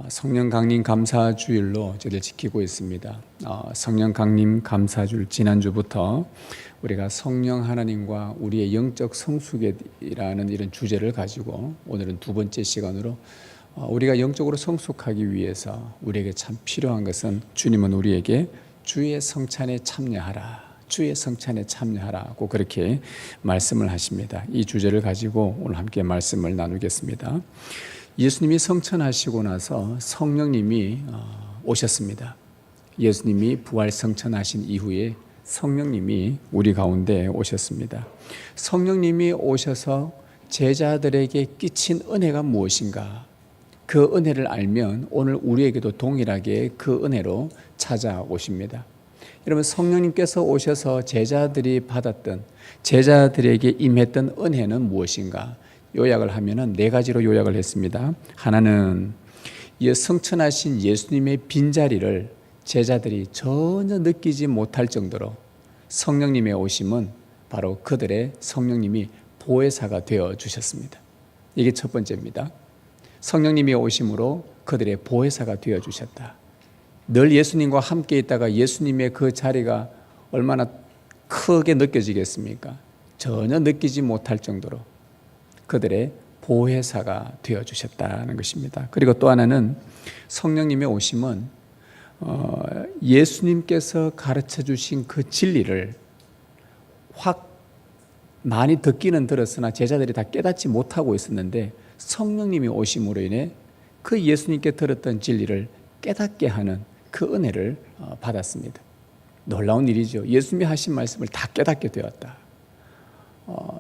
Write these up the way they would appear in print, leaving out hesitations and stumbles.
성령 강림 감사 주일로 저희들 지키고 있습니다. 성령 강림 감사 주일 지난주부터 우리가 성령 하나님과 우리의 영적 성숙이라는 이런 주제를 가지고 오늘은 두 번째 시간으로 우리가 영적으로 성숙하기 위해서 우리에게 참 필요한 것은 주님은 우리에게 주의 성찬에 참여하라, 주의 성찬에 참여하라고 그렇게 말씀을 하십니다. 이 주제를 가지고 오늘 함께 말씀을 나누겠습니다. 예수님이 성천하시고 나서 성령님이 오셨습니다. 예수님이 부활 성천하신 이후에 성령님이 우리 가운데 오셨습니다. 성령님이 오셔서 제자들에게 끼친 은혜가 무엇인가? 그 은혜를 알면 오늘 우리에게도 동일하게 그 은혜로 찾아오십니다. 여러분, 성령님께서 오셔서 제자들이 받았던, 제자들에게 임했던 은혜는 무엇인가? 요약을 하면은 네 가지로 요약을 했습니다. 하나는 성천하신 예수님의 빈자리를 제자들이 전혀 느끼지 못할 정도로 성령님의 오심은 바로 그들의 성령님이 보혜사가 되어 주셨습니다. 이게 첫 번째입니다. 성령님이 오심으로 그들의 보혜사가 되어 주셨다. 늘 예수님과 함께 있다가 예수님의 그 자리가 얼마나 크게 느껴지겠습니까? 전혀 느끼지 못할 정도로 그들의 보혜사가 되어주셨다는 것입니다. 그리고 또 하나는 성령님의 오심은 예수님께서 가르쳐 주신 그 진리를 확 많이 듣기는 들었으나 제자들이 다 깨닫지 못하고 있었는데 성령님이 오심으로 인해 그 예수님께 들었던 진리를 깨닫게 하는 그 은혜를 받았습니다. 놀라운 일이죠. 예수님이 하신 말씀을 다 깨닫게 되었다.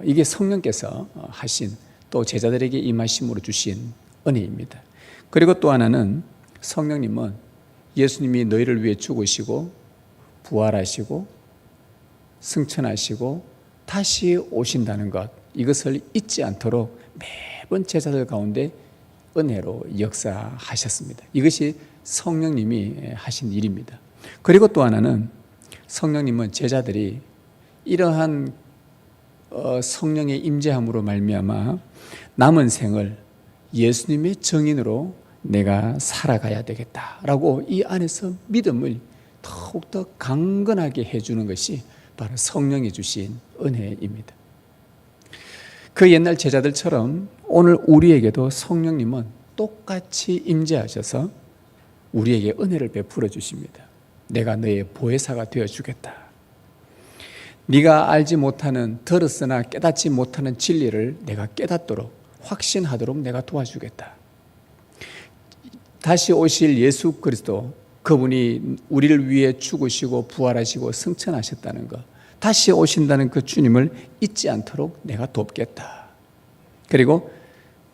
이게 성령께서 하신, 또 제자들에게 임하심으로 주신 은혜입니다. 그리고 또 하나는 성령님은 예수님이 너희를 위해 죽으시고 부활하시고 승천하시고 다시 오신다는 것, 이것을 잊지 않도록 매번 제자들 가운데 은혜로 역사하셨습니다. 이것이 성령님이 하신 일입니다. 그리고 또 하나는 성령님은 제자들이 이러한 성령의 임재함으로 말미암아 남은 생을 예수님의 증인으로 내가 살아가야 되겠다라고 이 안에서 믿음을 더욱더 강건하게 해주는 것이 바로 성령이 주신 은혜입니다. 그 옛날 제자들처럼 오늘 우리에게도 성령님은 똑같이 임재하셔서 우리에게 은혜를 베풀어 주십니다. 내가 너의 보혜사가 되어주겠다. 네가 알지 못하는, 들었으나 깨닫지 못하는 진리를 내가 깨닫도록, 확신하도록 내가 도와주겠다. 다시 오실 예수 그리스도, 그분이 우리를 위해 죽으시고 부활하시고 승천하셨다는 것, 다시 오신다는 그 주님을 잊지 않도록 내가 돕겠다. 그리고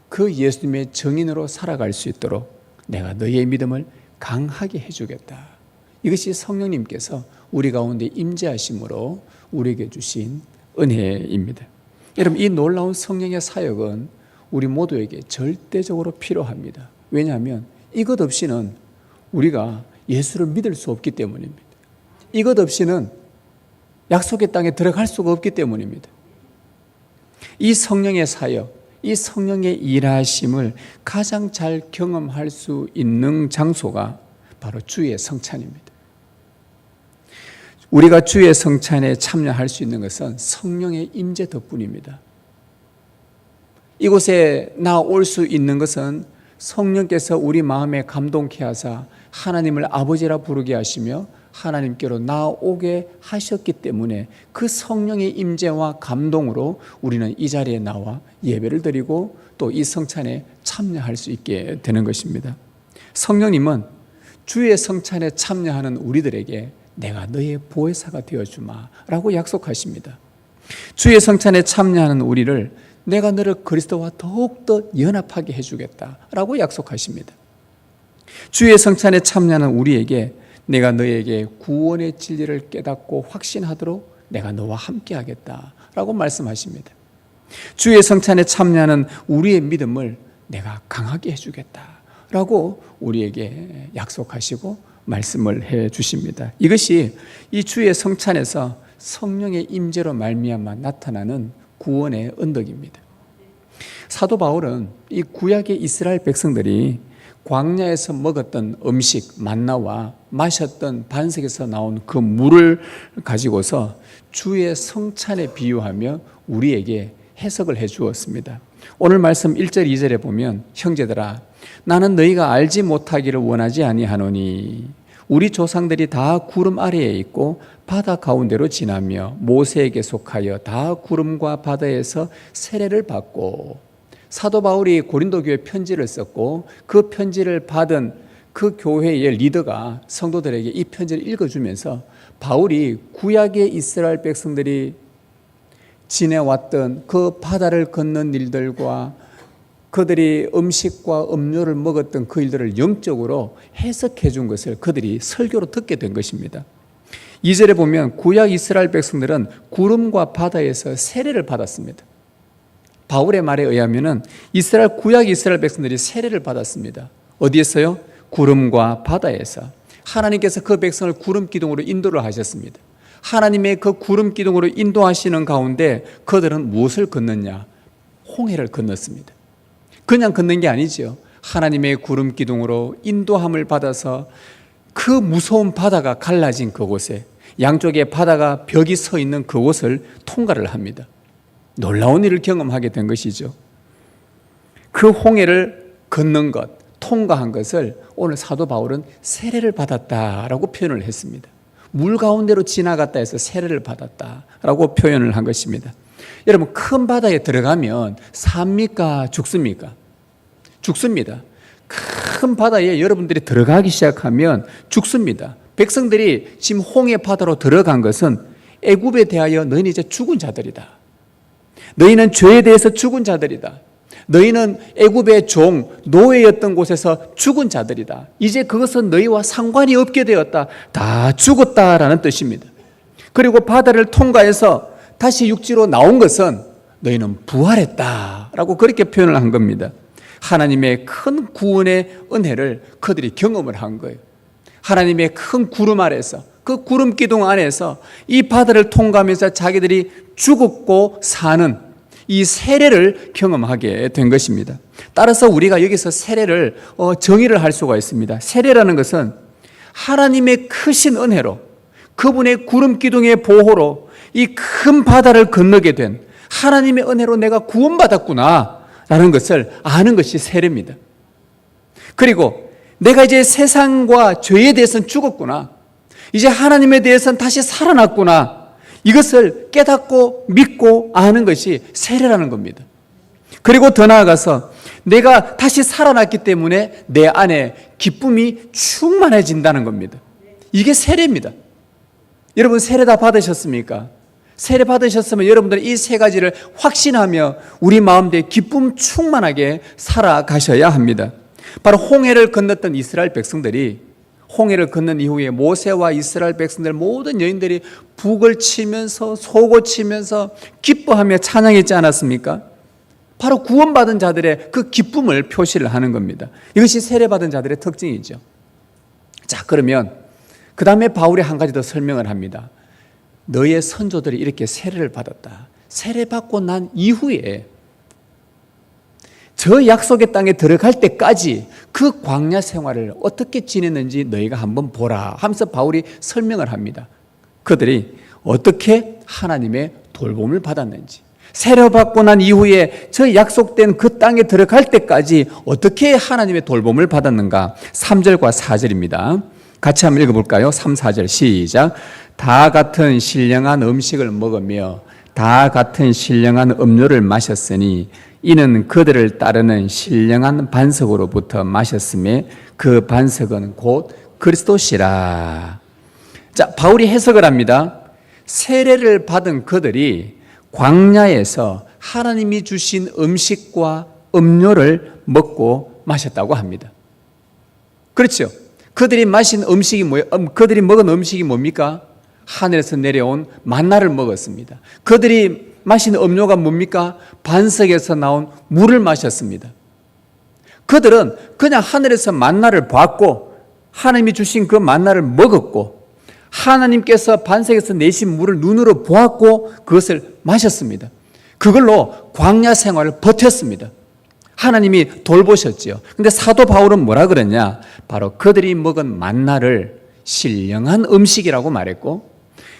그 예수님의 증인으로 살아갈 수 있도록 내가 너희의 믿음을 강하게 해주겠다. 이것이 성령님께서 우리 가운데 임재하심으로 우리에게 주신 은혜입니다. 여러분, 이 놀라운 성령의 사역은 우리 모두에게 절대적으로 필요합니다. 왜냐하면 이것 없이는 우리가 예수를 믿을 수 없기 때문입니다. 이것 없이는 약속의 땅에 들어갈 수가 없기 때문입니다. 이 성령의 사역, 이 성령의 일하심을 가장 잘 경험할 수 있는 장소가 바로 주의 성찬입니다. 우리가 주의 성찬에 참여할 수 있는 것은 성령의 임재 덕분입니다. 이곳에 나올 수 있는 것은 성령께서 우리 마음에 감동케 하사 하나님을 아버지라 부르게 하시며 하나님께로 나오게 하셨기 때문에 그 성령의 임재와 감동으로 우리는 이 자리에 나와 예배를 드리고 또 이 성찬에 참여할 수 있게 되는 것입니다. 성령님은 주의 성찬에 참여하는 우리들에게 내가 너의 보혜사가 되어주마 라고 약속하십니다. 주의 성찬에 참여하는 우리를 내가 너를 그리스도와 더욱더 연합하게 해주겠다 라고 약속하십니다. 주의 성찬에 참여하는 우리에게 내가 너에게 구원의 진리를 깨닫고 확신하도록 내가 너와 함께 하겠다 라고 말씀하십니다. 주의 성찬에 참여하는 우리의 믿음을 내가 강하게 해주겠다 라고 우리에게 약속하시고 말씀을 해 주십니다. 이것이 이 주의 성찬에서 성령의 임재로 말미암아 나타나는 구원의 언덕입니다. 사도 바울은 이 구약의 이스라엘 백성들이 광야에서 먹었던 음식 만나와 마셨던 반석에서 나온 그 물을 가지고서 주의 성찬에 비유하며 우리에게 해석을 해 주었습니다. 오늘 말씀 1절 2절에 보면 형제들아 나는 너희가 알지 못하기를 원하지 아니하노니 우리 조상들이 다 구름 아래에 있고 바다 가운데로 지나며 모세에게 속하여 다 구름과 바다에서 세례를 받고, 사도 바울이 고린도 교회 편지를 썼고 그 편지를 받은 그 교회의 리더가 성도들에게 이 편지를 읽어주면서 바울이 구약의 이스라엘 백성들이 지내왔던 그 바다를 건넌 일들과 그들이 음식과 음료를 먹었던 그 일들을 영적으로 해석해 준 것을 그들이 설교로 듣게 된 것입니다. 2절에 보면 구약 이스라엘 백성들은 구름과 바다에서 세례를 받았습니다. 바울의 말에 의하면 구약 이스라엘 백성들이 세례를 받았습니다. 어디에서요? 구름과 바다에서. 하나님께서 그 백성을 구름 기둥으로 인도를 하셨습니다. 하나님의 그 구름 기둥으로 인도하시는 가운데 그들은 무엇을 건넜냐? 홍해를 건넜습니다. 그냥 건넌 게 아니죠. 하나님의 구름 기둥으로 인도함을 받아서 그 무서운 바다가 갈라진 그곳에, 양쪽에 바다가 벽이 서 있는 그곳을 통과를 합니다. 놀라운 일을 경험하게 된 것이죠. 그 홍해를 건넌 것, 통과한 것을 오늘 사도 바울은 세례를 받았다라고 표현을 했습니다. 물 가운데로 지나갔다 해서 세례를 받았다라고 표현을 한 것입니다. 여러분, 큰 바다에 들어가면 삽니까? 죽습니까? 죽습니다. 큰 바다에 여러분들이 들어가기 시작하면 죽습니다. 백성들이 지금 홍해 바다로 들어간 것은 애굽에 대하여 너희는 이제 죽은 자들이다. 너희는 죄에 대해서 죽은 자들이다. 너희는 애굽의 종, 노예였던 곳에서 죽은 자들이다. 이제 그것은 너희와 상관이 없게 되었다. 다 죽었다라는 뜻입니다. 그리고 바다를 통과해서 다시 육지로 나온 것은 너희는 부활했다라고 그렇게 표현을 한 겁니다. 하나님의 큰 구원의 은혜를 그들이 경험을 한 거예요. 하나님의 큰 구름 아래서, 그 구름 기둥 안에서 이 바다를 통과하면서 자기들이 죽었고 사는 이 세례를 경험하게 된 것입니다. 따라서 우리가 여기서 세례를 정의를 할 수가 있습니다. 세례라는 것은 하나님의 크신 은혜로, 그분의 구름 기둥의 보호로 이 큰 바다를 건너게 된 하나님의 은혜로 내가 구원받았구나 라는 것을 아는 것이 세례입니다. 그리고 내가 이제 세상과 죄에 대해서는 죽었구나, 이제 하나님에 대해서는 다시 살아났구나, 이것을 깨닫고 믿고 아는 것이 세례라는 겁니다. 그리고 더 나아가서 내가 다시 살아났기 때문에 내 안에 기쁨이 충만해진다는 겁니다. 이게 세례입니다. 여러분, 세례 다 받으셨습니까? 세례 받으셨으면 여러분들은 이 세 가지를 확신하며 우리 마음대에 기쁨 충만하게 살아가셔야 합니다. 바로 홍해를 건넜던 이스라엘 백성들이, 홍해를 건넌 이후에 모세와 이스라엘 백성들 모든 여인들이 북을 치면서 소고 치면서 기뻐하며 찬양했지 않았습니까? 바로 구원받은 자들의 그 기쁨을 표시를 하는 겁니다. 이것이 세례받은 자들의 특징이죠. 자, 그러면 그 다음에 바울이 한 가지 더 설명을 합니다. 너의 선조들이 이렇게 세례를 받았다. 세례받고 난 이후에 저 약속의 땅에 들어갈 때까지 그 광야 생활을 어떻게 지냈는지 너희가 한번 보라 하면서 바울이 설명을 합니다. 그들이 어떻게 하나님의 돌봄을 받았는지, 세례받고 난 이후에 저 약속된 그 땅에 들어갈 때까지 어떻게 하나님의 돌봄을 받았는가. 3절과 4절입니다. 같이 한번 읽어볼까요? 3, 4절 시작. 다 같은 신령한 음식을 먹으며 다 같은 신령한 음료를 마셨으니 이는 그들을 따르는 신령한 반석으로부터 마셨음에 그 반석은 곧 그리스도시라. 자, 바울이 해석을 합니다. 세례를 받은 그들이 광야에서 하나님이 주신 음식과 음료를 먹고 마셨다고 합니다. 그렇죠? 그들이 마신 음식이 뭐예요? 그들이 먹은 음식이 뭡니까? 하늘에서 내려온 만나를 먹었습니다. 그들이 마신 음료가 뭡니까? 반석에서 나온 물을 마셨습니다. 그들은 그냥 하늘에서 만나를 받고 하나님이 주신 그 만나를 먹었고, 하나님께서 반석에서 내신 물을 눈으로 보았고 그것을 마셨습니다. 그걸로 광야 생활을 버텼습니다. 하나님이 돌보셨지요. 근데 사도 바울은 뭐라 그러냐? 바로 그들이 먹은 만나를 신령한 음식이라고 말했고,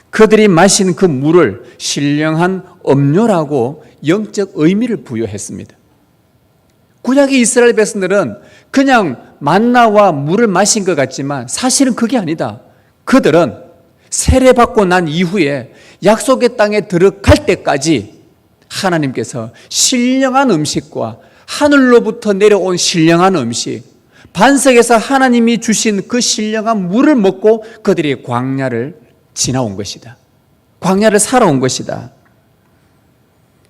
그들이 마신 그 물을 신령한 음료라고 영적 의미를 부여했습니다. 구약의 이스라엘 백성들은 그냥 만나와 물을 마신 것 같지만 사실은 그게 아니다. 그들은 세례받고 난 이후에 약속의 땅에 들어갈 때까지 하나님께서 신령한 음식과 하늘로부터 내려온 신령한 음식, 반석에서 하나님이 주신 그 신령한 물을 먹고 그들이 광야를 지나온 것이다. 광야를 살아온 것이다.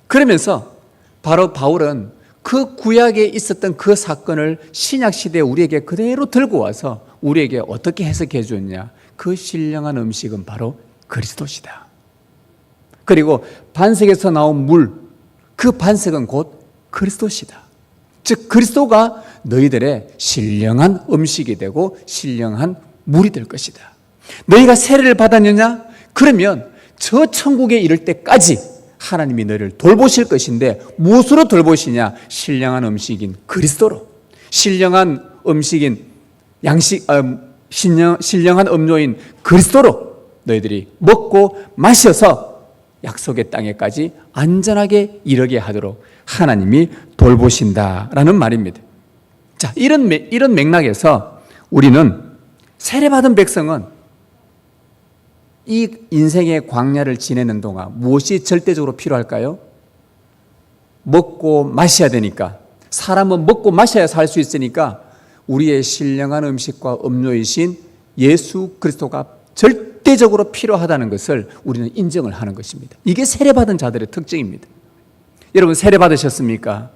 그러면서 바로 바울은 그 구약에 있었던 그 사건을 신약 시대에 우리에게 그대로 들고 와서 우리에게 어떻게 해석해 줬냐? 그 신령한 음식은 바로 그리스도시다. 그리고 반석에서 나온 물, 그 반석은 곧 그리스도시다. 즉 그리스도가 너희들의 신령한 음식이 되고 신령한 물이 될 것이다. 너희가 세례를 받았느냐? 그러면 저 천국에 이를 때까지 하나님이 너희를 돌보실 것인데 무엇으로 돌보시냐? 신령한 음식인 그리스도로, 신령한 음식인 신령한 음료인 그리스도로 너희들이 먹고 마셔서 약속의 땅에까지 안전하게 이르게 하도록 하나님이 돌보신다라는 말입니다. 자, 이런 맥락에서 우리는 세례받은 백성은 이 인생의 광야를 지내는 동안 무엇이 절대적으로 필요할까요? 먹고 마셔야 되니까, 사람은 먹고 마셔야 살 수 있으니까 우리의 신령한 음식과 음료이신 예수 그리스도가 절대적으로 필요하다는 것을 우리는 인정을 하는 것입니다. 이게 세례받은 자들의 특징입니다. 여러분 세례 받으셨습니까?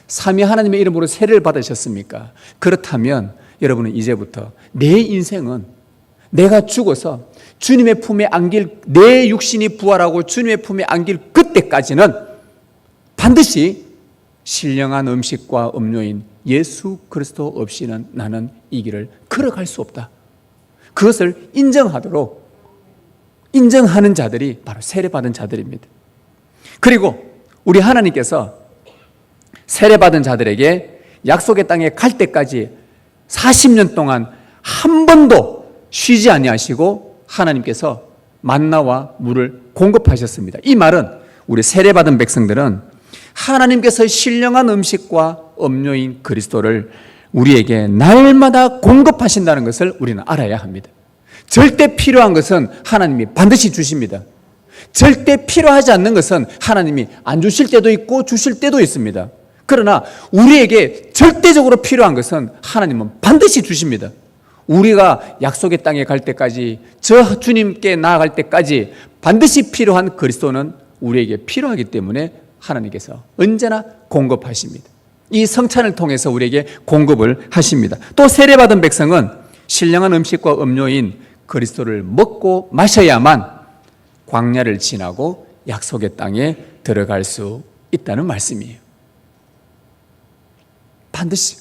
삼위 하나님의 이름으로 세례를 받으셨습니까? 그렇다면 여러분은 이제부터 내 인생은 내가 죽어서 주님의 품에 안길, 내 육신이 부활하고 주님의 품에 안길 그때까지는 반드시 신령한 음식과 음료인 예수 그리스도 없이는 나는 이 길을 걸어갈 수 없다. 그것을 인정하는 자들이 바로 세례받은 자들입니다. 그리고 우리 하나님께서 세례받은 자들에게 약속의 땅에 갈 때까지 40년 동안 한 번도 쉬지 아니하시고 하나님께서 만나와 물을 공급하셨습니다. 이 말은 우리 세례받은 백성들은 하나님께서 신령한 음식과 음료인 그리스도를 우리에게 날마다 공급하신다는 것을 우리는 알아야 합니다. 절대 필요한 것은 하나님이 반드시 주십니다. 절대 필요하지 않는 것은 하나님이 안 주실 때도 있고 주실 때도 있습니다. 그러나 우리에게 절대적으로 필요한 것은 하나님은 반드시 주십니다. 우리가 약속의 땅에 갈 때까지, 저 주님께 나아갈 때까지 반드시 필요한 그리스도는 우리에게 필요하기 때문에 하나님께서 언제나 공급하십니다. 이 성찬을 통해서 우리에게 공급을 하십니다. 또 세례받은 백성은 신령한 음식과 음료인 그리스도를 먹고 마셔야만 광야를 지나고 약속의 땅에 들어갈 수 있다는 말씀이에요. 반드시.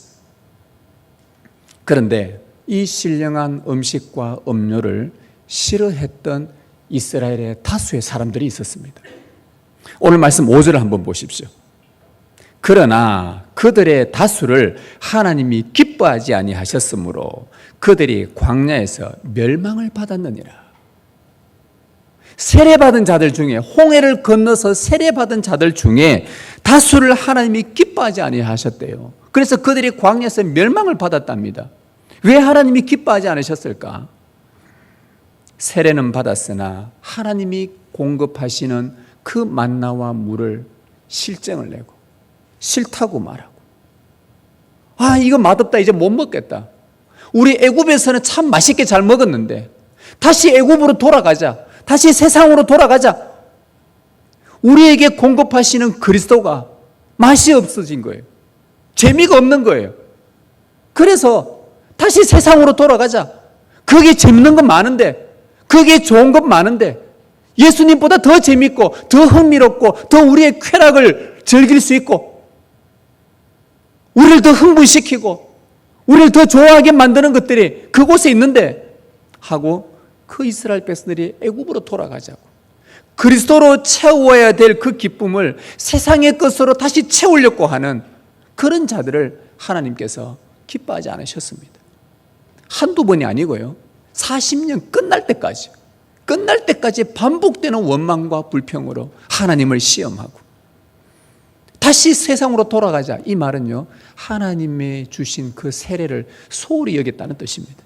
그런데 이 신령한 음식과 음료를 싫어했던 이스라엘의 다수의 사람들이 있었습니다. 오늘 말씀 5절을 한번 보십시오. 그러나 그들의 다수를 하나님이 기뻐하지 아니하셨으므로 그들이 광야에서 멸망을 받았느니라. 세례받은 자들 중에, 홍해를 건너서 세례받은 자들 중에 다수를 하나님이 기뻐하지 아니하셨대요. 그래서 그들이 광야에서 멸망을 받았답니다. 왜 하나님이 기뻐하지 않으셨을까? 세례는 받았으나 하나님이 공급하시는 그 만나와 물을 실증을 내고 싫다고 말하고, 이거 맛없다, 이제 못 먹겠다. 우리 애굽에서는 참 맛있게 잘 먹었는데 다시 애굽으로 돌아가자, 다시 세상으로 돌아가자. 우리에게 공급하시는 그리스도가 맛이 없어진 거예요. 재미가 없는 거예요. 그래서 다시 세상으로 돌아가자. 그게 재밌는 건 많은데, 그게 좋은 건 많은데, 예수님보다 더 재밌고 더 흥미롭고 더 우리의 쾌락을 즐길 수 있고 우리를 더 흥분시키고 우리를 더 좋아하게 만드는 것들이 그곳에 있는데 하고 그 이스라엘 백성들이 애굽으로 돌아가자고, 그리스도로 채워야 될 그 기쁨을 세상의 것으로 다시 채우려고 하는 그런 자들을 하나님께서 기뻐하지 않으셨습니다. 한두 번이 아니고요. 40년 끝날 때까지 반복되는 원망과 불평으로 하나님을 시험하고 다시 세상으로 돌아가자. 이 말은요, 하나님의 주신 그 세례를 소홀히 여겼다는 뜻입니다.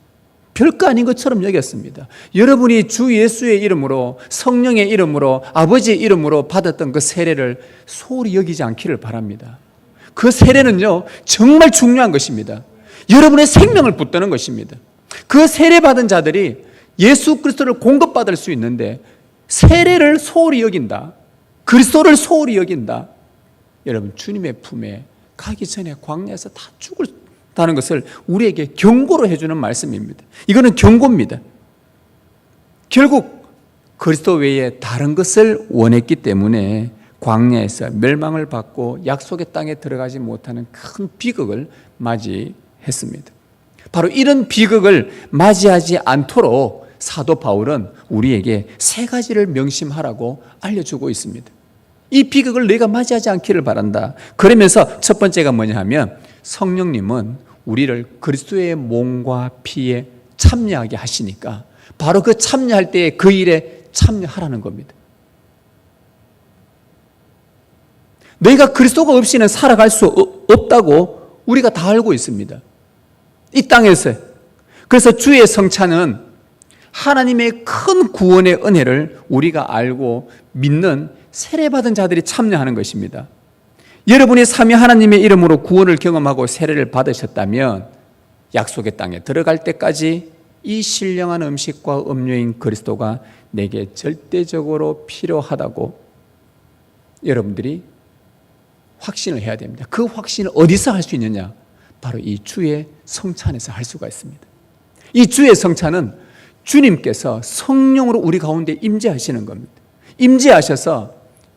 별거 아닌 것처럼 여겼습니다. 여러분이 주 예수의 이름으로, 성령의 이름으로, 아버지의 이름으로 받았던 그 세례를 소홀히 여기지 않기를 바랍니다. 그 세례는요, 정말 중요한 것입니다. 여러분의 생명을 붙드는 것입니다. 그 세례받은 자들이 예수 그리스도를 공급받을 수 있는데 세례를 소홀히 여긴다, 그리스도를 소홀히 여긴다, 여러분 주님의 품에 가기 전에 광야에서 다 죽을다는 것을 우리에게 경고로 해주는 말씀입니다. 이거는 경고입니다. 결국 그리스도 외에 다른 것을 원했기 때문에 광야에서 멸망을 받고 약속의 땅에 들어가지 못하는 큰 비극을 맞이했습니다. 바로 이런 비극을 맞이하지 않도록 사도 바울은 우리에게 세 가지를 명심하라고 알려주고 있습니다. 이 비극을 너희가 맞이하지 않기를 바란다. 그러면서 첫 번째가 뭐냐 하면 성령님은 우리를 그리스도의 몸과 피에 참여하게 하시니까 바로 그 참여할 때에 그 일에 참여하라는 겁니다. 너희가 그리스도가 없이는 살아갈 수 없다고 우리가 다 알고 있습니다. 이 땅에서. 그래서 주의 성찬은 하나님의 큰 구원의 은혜를 우리가 알고 믿는 세례받은 자들이 참여하는 것입니다. 여러분이 삼위 하나님의 이름으로 구원을 경험하고 세례를 받으셨다면 약속의 땅에 들어갈 때까지 이 신령한 음식과 음료인 그리스도가 내게 절대적으로 필요하다고 여러분들이 확신을 해야 됩니다. 그 확신을 어디서 할 수 있느냐? 바로 이 주의 성찬에서 할 수가 있습니다. 이 주의 성찬은 주님께서 성령으로 우리 가운데 임재하시는 겁니다. 임재하셔서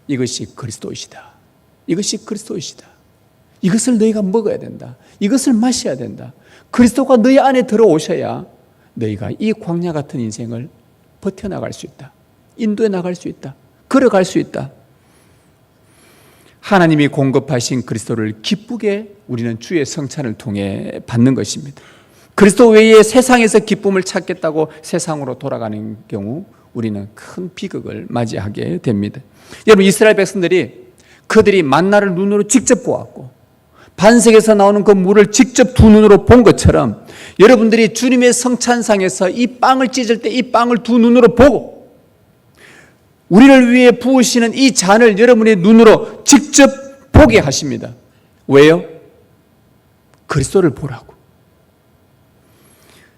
이것이 그리스도이시다. 이것이 그리스도이시다. 이것을 너희가 먹어야 된다. 이것을 마셔야 된다. 그리스도가 너희 안에 들어오셔야 너희가 이 광야 같은 인생을 버텨나갈 수 있다. 인도해 나갈 수 있다. 걸어갈 수 있다. 하나님이 공급하신 그리스도를 기쁘게 우리는 주의 성찬을 통해 받는 것입니다. 그리스도 외에 세상에서 기쁨을 찾겠다고 세상으로 돌아가는 경우 우리는 큰 비극을 맞이하게 됩니다. 여러분, 이스라엘 백성들이 그들이 만나를 눈으로 직접 보았고 반석에서 나오는 그 물을 직접 두 눈으로 본 것처럼 여러분들이 주님의 성찬상에서 이 빵을 찢을 때 이 빵을 두 눈으로 보고 우리를 위해 부으시는 이 잔을 여러분의 눈으로 직접 보게 하십니다. 왜요? 그리스도를 보라고.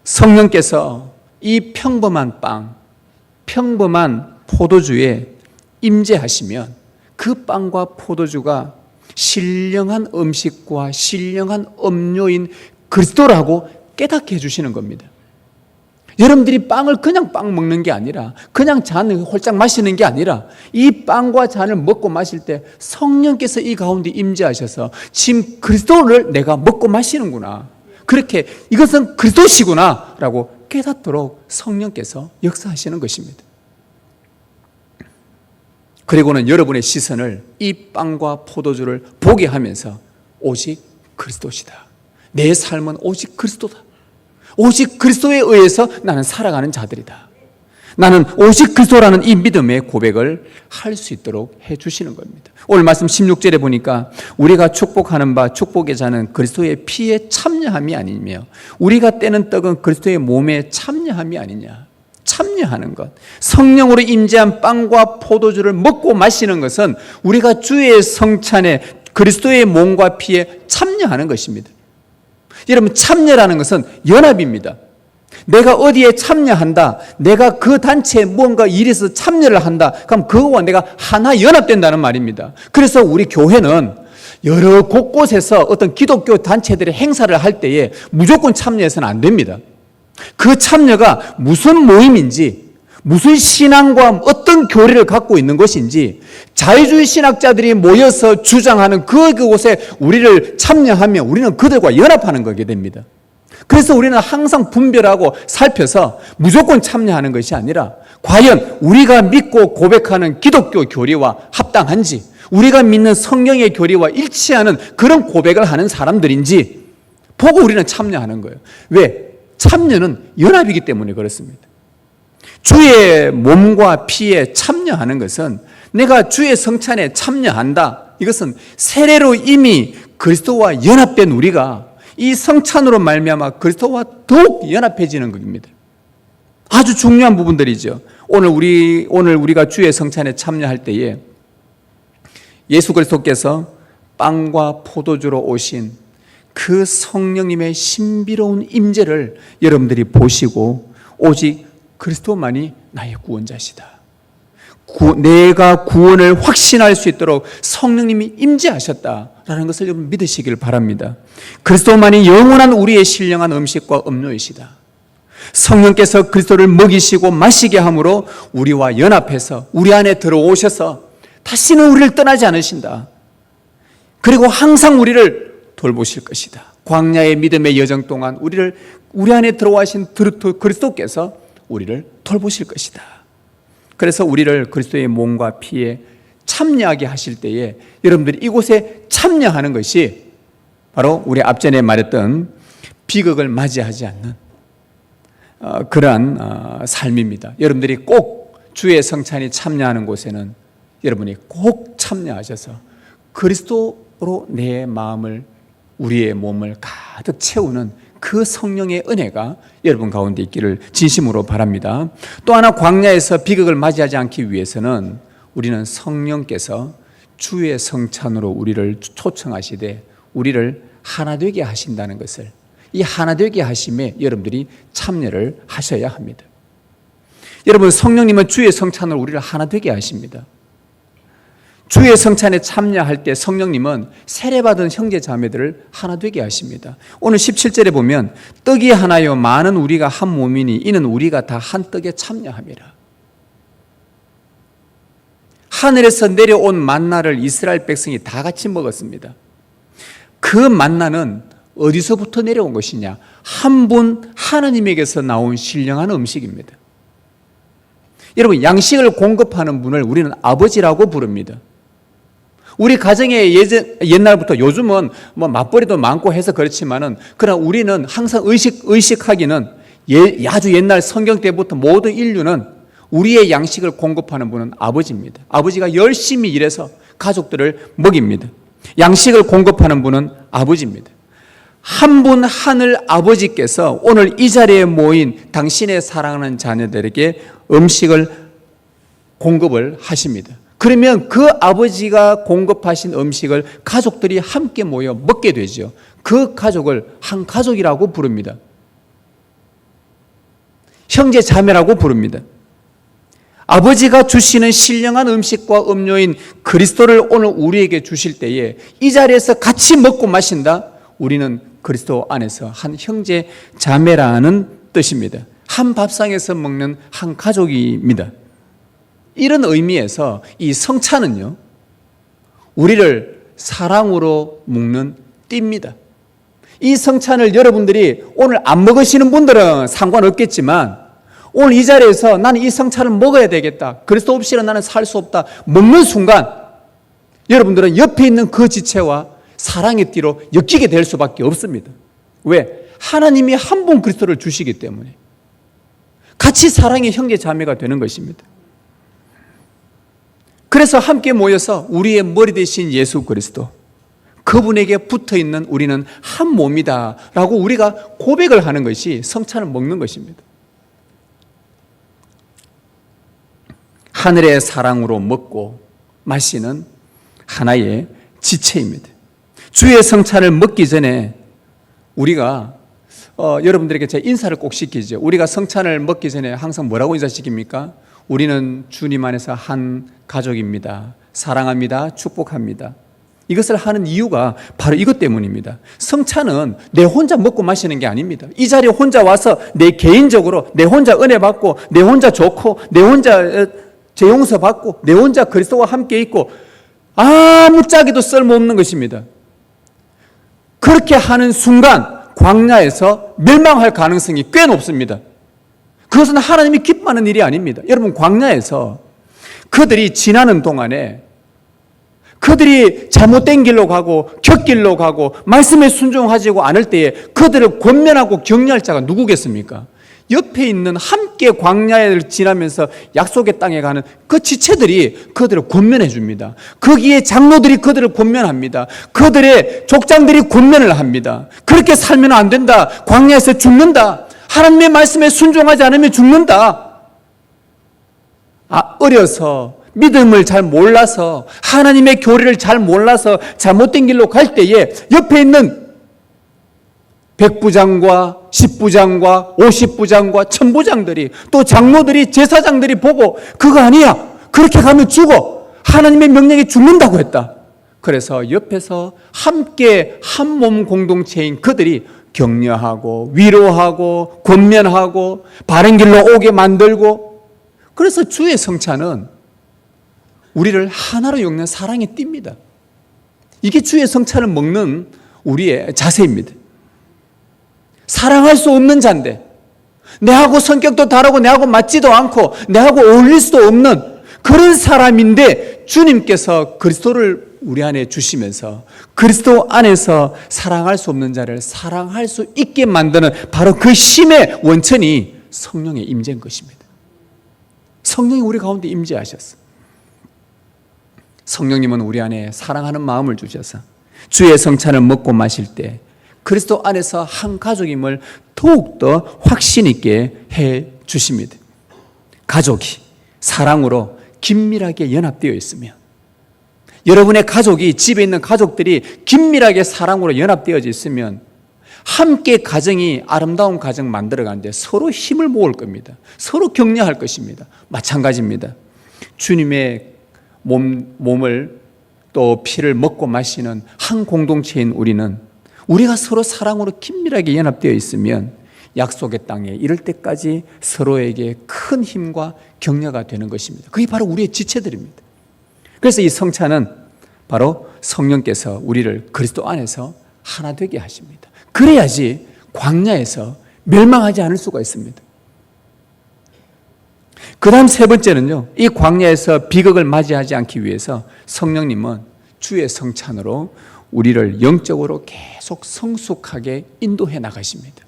성령께서 이 평범한 빵, 평범한 포도주에 임재하시면 그 빵과 포도주가 신령한 음식과 신령한 음료인 그리스도라고 깨닫게 해주시는 겁니다. 여러분들이 빵을 그냥 빵 먹는 게 아니라 그냥 잔을 홀짝 마시는 게 아니라 이 빵과 잔을 먹고 마실 때 성령께서 이 가운데 임재하셔서 지금 그리스도를 내가 먹고 마시는구나, 그렇게 이것은 그리스도시구나 라고 깨닫도록 성령께서 역사하시는 것입니다. 그리고는 여러분의 시선을 이 빵과 포도주를 보게 하면서 오직 그리스도시다. 내 삶은 오직 그리스도다. 오직 그리스도에 의해서 나는 살아가는 자들이다. 나는 오직 그리스도라는 이 믿음의 고백을 할 수 있도록 해주시는 겁니다. 오늘 말씀 16절에 보니까 우리가 축복하는 바 축복의 잔은 그리스도의 피에 참여함이 아니며 우리가 떼는 떡은 그리스도의 몸에 참여함이 아니냐. 참여하는 것, 성령으로 임재한 빵과 포도주를 먹고 마시는 것은 우리가 주의 성찬에 그리스도의 몸과 피에 참여하는 것입니다. 여러분, 참여라는 것은 연합입니다. 내가 어디에 참여한다, 내가 그 단체에 무언가 일에서 참여를 한다, 그럼 그거와 내가 하나 연합된다는 말입니다. 그래서 우리 교회는 여러 곳곳에서 어떤 기독교 단체들의 행사를 할 때에 무조건 참여해서는 안 됩니다. 그 참여가 무슨 모임인지, 무슨 신앙과 어떤 교리를 갖고 있는 것인지 자유주의 신학자들이 모여서 주장하는 그곳에 우리를 참여하면 우리는 그들과 연합하는 거게 됩니다. 그래서 우리는 항상 분별하고 살펴서 무조건 참여하는 것이 아니라 과연 우리가 믿고 고백하는 기독교 교리와 합당한지, 우리가 믿는 성령의 교리와 일치하는 그런 고백을 하는 사람들인지 보고 우리는 참여하는 거예요. 왜? 참여는 연합이기 때문에 그렇습니다. 주의 몸과 피에 참여하는 것은 내가 주의 성찬에 참여한다. 이것은 세례로 이미 그리스도와 연합된 우리가 이 성찬으로 말미암아 그리스도와 더욱 연합해지는 것입니다. 아주 중요한 부분들이죠. 오늘 우리가 주의 성찬에 참여할 때에 예수 그리스도께서 빵과 포도주로 오신 그 성령님의 신비로운 임재를 여러분들이 보시고 오직 그리스도만이 나의 구원자시다. 내가 구원을 확신할 수 있도록 성령님이 임재하셨다라는 것을 여러분 믿으시길 바랍니다. 그리스도만이 영원한 우리의 신령한 음식과 음료이시다. 성령께서 그리스도를 먹이시고 마시게 함으로 우리와 연합해서 우리 안에 들어오셔서 다시는 우리를 떠나지 않으신다. 그리고 항상 우리를 돌보실 것이다. 광야의 믿음의 여정 동안 우리 안에 들어와신 그리스도께서 우리를 돌보실 것이다. 그래서 우리를 그리스도의 몸과 피에 참여하게 하실 때에 여러분들이 이곳에 참여하는 것이 바로 우리 앞전에 말했던 비극을 맞이하지 않는 그러한 삶입니다. 여러분들이 꼭 주의 성찬이 참여하는 곳에는 여러분이 꼭 참여하셔서 그리스도로 내 마음을 우리의 몸을 가득 채우는 그 성령의 은혜가 여러분 가운데 있기를 진심으로 바랍니다. 또 하나 광야에서 비극을 맞이하지 않기 위해서는 우리는 성령께서 주의 성찬으로 우리를 초청하시되 우리를 하나 되게 하신다는 것을, 이 하나 되게 하심에 여러분들이 참여를 하셔야 합니다. 여러분, 성령님은 주의 성찬으로 우리를 하나 되게 하십니다. 주의 성찬에 참여할 때 성령님은 세례받은 형제 자매들을 하나 되게 하십니다. 오늘 17절에 보면 떡이 하나요 많은 우리가 한 몸이니 이는 우리가 다 한 떡에 참여함이라. 하늘에서 내려온 만나를 이스라엘 백성이 다 같이 먹었습니다. 그 만나는 어디서부터 내려온 것이냐? 한 분 하나님에게서 나온 신령한 음식입니다. 여러분, 양식을 공급하는 분을 우리는 아버지라고 부릅니다. 우리 가정에 옛날부터, 요즘은 뭐 맞벌이도 많고 해서 그렇지만은, 그러나 우리는 항상 의식하기는 아주 옛날 성경 때부터 모든 인류는 우리의 양식을 공급하는 분은 아버지입니다. 아버지가 열심히 일해서 가족들을 먹입니다. 양식을 공급하는 분은 아버지입니다. 한 분 하늘 아버지께서 오늘 이 자리에 모인 당신의 사랑하는 자녀들에게 음식을 공급을 하십니다. 그러면 그 아버지가 공급하신 음식을 가족들이 함께 모여 먹게 되죠. 그 가족을 한 가족이라고 부릅니다. 형제 자매라고 부릅니다. 아버지가 주시는 신령한 음식과 음료인 그리스도를 오늘 우리에게 주실 때에 이 자리에서 같이 먹고 마신다. 우리는 그리스도 안에서 한 형제 자매라는 뜻입니다. 한 밥상에서 먹는 한 가족입니다. 이런 의미에서 이 성찬은요, 우리를 사랑으로 묶는 띠입니다. 이 성찬을 여러분들이 오늘 안 먹으시는 분들은 상관없겠지만 오늘 이 자리에서 나는 이 성찬을 먹어야 되겠다, 그리스도 없이는 나는 살 수 없다, 먹는 순간 여러분들은 옆에 있는 그 지체와 사랑의 띠로 엮이게 될 수밖에 없습니다. 왜? 하나님이 한 분 그리스도를 주시기 때문에 같이 사랑의 형제 자매가 되는 것입니다. 그래서 함께 모여서 우리의 머리 대신 예수 그리스도, 그분에게 붙어있는 우리는 한 몸이다 라고 우리가 고백을 하는 것이 성찬을 먹는 것입니다. 하늘의 사랑으로 먹고 마시는 하나의 지체입니다. 주의 성찬을 먹기 전에 우리가 여러분들에게 제가 인사를 꼭 시키죠. 우리가 성찬을 먹기 전에 항상 뭐라고 인사시킵니까? 우리는 주님 안에서 한 가족입니다. 사랑합니다. 축복합니다. 이것을 하는 이유가 바로 이것 때문입니다. 성찬은 내 혼자 먹고 마시는 게 아닙니다. 이 자리에 혼자 와서 내 개인적으로 내 혼자 은혜 받고 내 혼자 좋고 내 혼자 제 용서 받고 내 혼자 그리스도와 함께 있고 아무짝에도 쓸모없는 것입니다. 그렇게 하는 순간 광야에서 멸망할 가능성이 꽤 높습니다. 그것은 하나님이 기뻐하는 일이 아닙니다. 여러분, 광야에서 그들이 지나는 동안에 그들이 잘못된 길로 가고 곁길로 가고 말씀에 순종하지 않을 때에 그들을 권면하고 격려할 자가 누구겠습니까? 옆에 있는 함께 광야를 지나면서 약속의 땅에 가는 그 지체들이 그들을 권면해 줍니다. 거기에 장로들이 그들을 권면합니다. 그들의 족장들이 권면을 합니다. 그렇게 살면 안 된다. 광야에서 죽는다. 하나님의 말씀에 순종하지 않으면 죽는다. 어려서 믿음을 잘 몰라서 하나님의 교리를 잘 몰라서 잘못된 길로 갈 때에 옆에 있는 백부장과 십부장과 오십부장과 천부장들이 또 장로들이 제사장들이 보고 그거 아니야. 그렇게 가면 죽어. 하나님의 명령에 죽는다고 했다. 그래서 옆에서 함께 한 몸 공동체인 그들이 격려하고 위로하고 권면하고 바른 길로 오게 만들고 그래서 주의 성찬은 우리를 하나로 엮는 사랑의 띠입니다. 이게 주의 성찬을 먹는 우리의 자세입니다. 사랑할 수 없는 자인데 내하고 성격도 다르고 내하고 맞지도 않고 내하고 어울릴 수도 없는 그런 사람인데 주님께서 그리스도를 우리 안에 주시면서 그리스도 안에서 사랑할 수 없는 자를 사랑할 수 있게 만드는 바로 그 힘의 원천이 성령의 임재인 것입니다. 성령이 우리 가운데 임재하셨어. 성령님은 우리 안에 사랑하는 마음을 주셔서 주의 성찬을 먹고 마실 때 그리스도 안에서 한 가족임을 더욱더 확신 있게 해 주십니다. 가족이 사랑으로 긴밀하게 연합되어 있으면 여러분의 가족이 집에 있는 가족들이 긴밀하게 사랑으로 연합되어져 있으면 함께 가정이 아름다운 가정 만들어가는데 서로 힘을 모을 겁니다. 서로 격려할 것입니다. 마찬가지입니다. 주님의 몸을 또 피를 먹고 마시는 한 공동체인 우리가 서로 사랑으로 긴밀하게 연합되어 있으면 약속의 땅에 이를 때까지 서로에게 큰 힘과 격려가 되는 것입니다. 그게 바로 우리의 지체들입니다. 그래서 이 성찬은 바로 성령께서 우리를 그리스도 안에서 하나 되게 하십니다. 그래야지 광야에서 멸망하지 않을 수가 있습니다. 그 다음 세 번째는요, 이 광야에서 비극을 맞이하지 않기 위해서 성령님은 주의 성찬으로 우리를 영적으로 계속 성숙하게 인도해 나가십니다.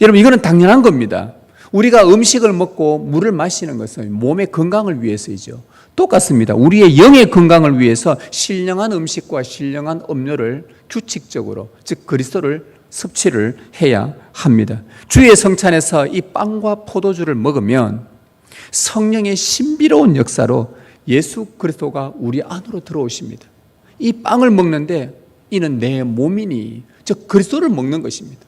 여러분, 이거는 당연한 겁니다. 우리가 음식을 먹고 물을 마시는 것은 몸의 건강을 위해서이죠. 똑같습니다. 우리의 영의 건강을 위해서 신령한 음식과 신령한 음료를 규칙적으로, 즉 그리스도를 섭취를 해야 합니다. 주의 성찬에서 이 빵과 포도주를 먹으면 성령의 신비로운 역사로 예수 그리스도가 우리 안으로 들어오십니다. 이 빵을 먹는데 이는 내 몸이니, 즉 그리스도를 먹는 것입니다.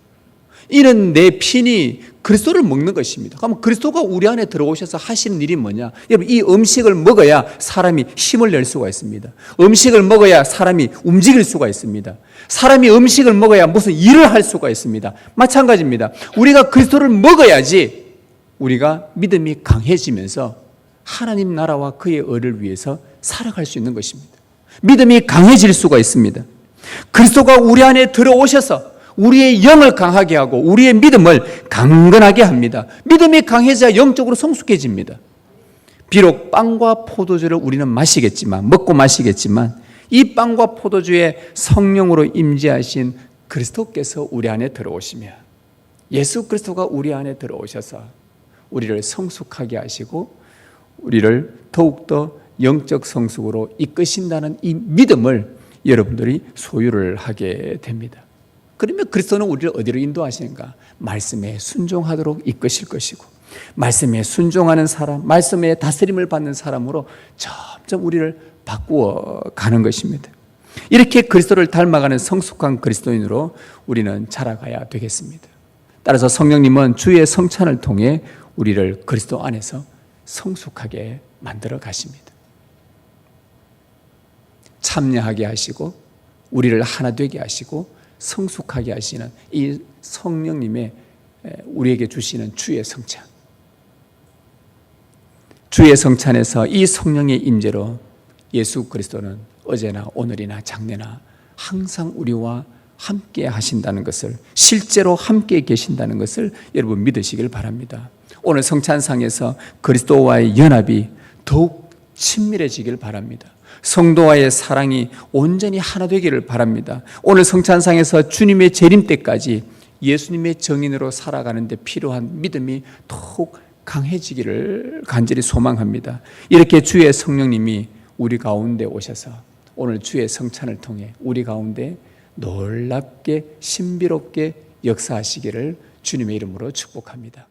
이는 내 피니 그리스도를 먹는 것입니다. 그러면 그리스도가 우리 안에 들어오셔서 하시는 일이 뭐냐? 여러분, 이 음식을 먹어야 사람이 힘을 낼 수가 있습니다. 음식을 먹어야 사람이 움직일 수가 있습니다. 사람이 음식을 먹어야 무슨 일을 할 수가 있습니다. 마찬가지입니다. 우리가 그리스도를 먹어야지 우리가 믿음이 강해지면서 하나님 나라와 그의 의를 위해서 살아갈 수 있는 것입니다. 믿음이 강해질 수가 있습니다. 그리스도가 우리 안에 들어오셔서 우리의 영을 강하게 하고 우리의 믿음을 강건하게 합니다. 믿음이 강해져야 영적으로 성숙해집니다. 비록 빵과 포도주를 우리는 먹고 마시겠지만 이 빵과 포도주에 성령으로 임재하신 그리스도께서 우리 안에 들어오시면 예수 그리스도가 우리 안에 들어오셔서 우리를 성숙하게 하시고 우리를 더욱더 영적 성숙으로 이끄신다는 이 믿음을 여러분들이 소유를 하게 됩니다. 그러면 그리스도는 우리를 어디로 인도하시는가? 말씀에 순종하도록 이끄실 것이고 말씀에 순종하는 사람, 말씀에 다스림을 받는 사람으로 점점 우리를 바꾸어 가는 것입니다. 이렇게 그리스도를 닮아가는 성숙한 그리스도인으로 우리는 자라가야 되겠습니다. 따라서 성령님은 주의 성찬을 통해 우리를 그리스도 안에서 성숙하게 만들어 가십니다. 참여하게 하시고 우리를 하나 되게 하시고 성숙하게 하시는 이 성령님의 우리에게 주시는 주의 성찬. 주의 성찬에서 이 성령의 임재로 예수 그리스도는 어제나 오늘이나 장래나 항상 우리와 함께 하신다는 것을, 실제로 함께 계신다는 것을 여러분 믿으시길 바랍니다. 오늘 성찬상에서 그리스도와의 연합이 더욱 친밀해지길 바랍니다. 성도와의 사랑이 온전히 하나 되기를 바랍니다. 오늘 성찬상에서 주님의 재림 때까지 예수님의 정인으로 살아가는 데 필요한 믿음이 더욱 강해지기를 간절히 소망합니다. 이렇게 주의 성령님이 우리 가운데 오셔서 오늘 주의 성찬을 통해 우리 가운데 놀랍게 신비롭게 역사하시기를 주님의 이름으로 축복합니다.